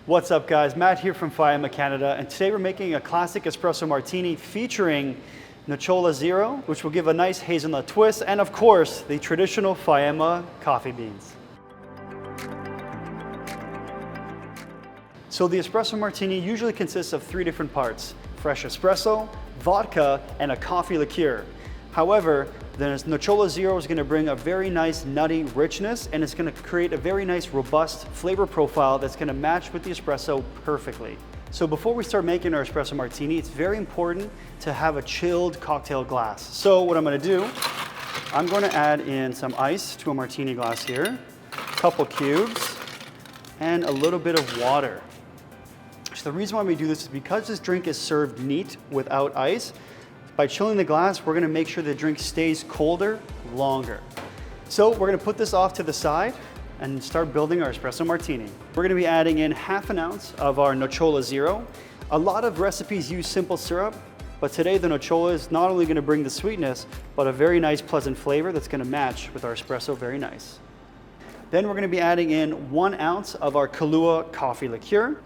What's up guys, Matt here from Faema, Canada, and today we're making a classic espresso martini featuring Nocciola Zero, which will give a nice hazelnut twist, and of course, the traditional Faema coffee beans. So the espresso martini usually consists of 3 different parts: fresh espresso, vodka, and a coffee liqueur. However, the Nocciola Zero is going to bring a very nice nutty richness, and it's going to create a very nice robust flavor profile that's going to match with the espresso perfectly. So before we start making our espresso martini, it's very important to have a chilled cocktail glass. So what I'm going to do, I'm going to add in some ice to a martini glass here, a couple cubes, and a little bit of water. So the reason why we do this is because this drink is served neat without ice. By chilling the glass, we're gonna make sure the drink stays colder longer. So we're gonna put this off to the side and start building our espresso martini. We're gonna be adding in ½ an ounce of our Nocciola Zero. A lot of recipes use simple syrup, but today the Nocciola is not only gonna bring the sweetness, but a very nice pleasant flavor that's gonna match with our espresso very nice. Then we're gonna be adding in 1 ounce of our Kahlua coffee liqueur.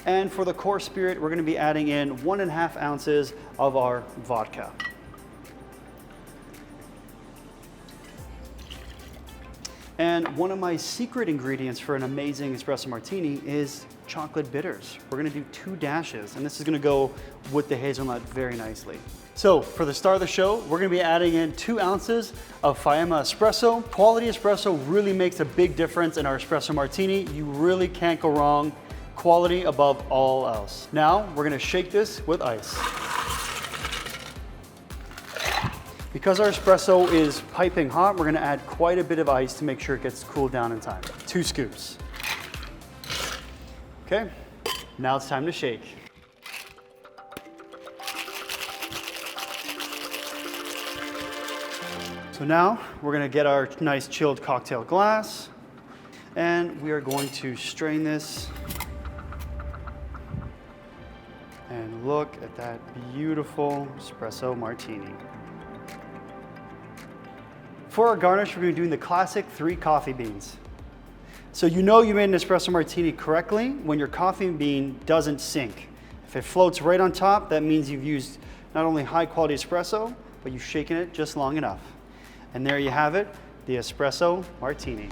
And for the core spirit, we're going to be adding in 1½ ounces of our vodka. And one of my secret ingredients for an amazing espresso martini is chocolate bitters. We're going to do 2 dashes, and this is going to go with the hazelnut very nicely. So for the start of the show, we're going to be adding in 2 ounces of Faema espresso. Quality espresso really makes a big difference in our espresso martini. You really can't go wrong. Quality above all else. Now we're going to shake this with ice. Because our espresso is piping hot, we're going to add quite a bit of ice to make sure it gets cooled down in time. 2 scoops. Okay, now it's time to shake. So now we're going to get our nice chilled cocktail glass, and we are going to strain this. And look at that beautiful espresso martini. For our garnish, we're going to be doing the classic 3 coffee beans. So you know you made an espresso martini correctly when your coffee bean doesn't sink. If it floats right on top, that means you've used not only high quality espresso, but you've shaken it just long enough. And there you have it, the espresso martini.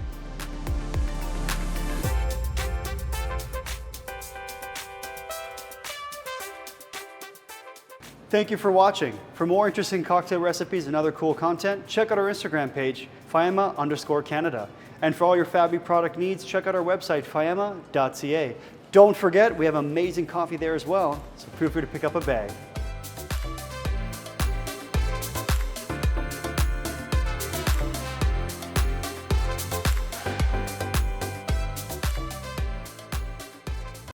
Thank you for watching. For more interesting cocktail recipes and other cool content, check out our Instagram page, Faema_Canada. And for all your Fabbri product needs, check out our website, faema.ca. Don't forget, we have amazing coffee there as well, so feel free to pick up a bag.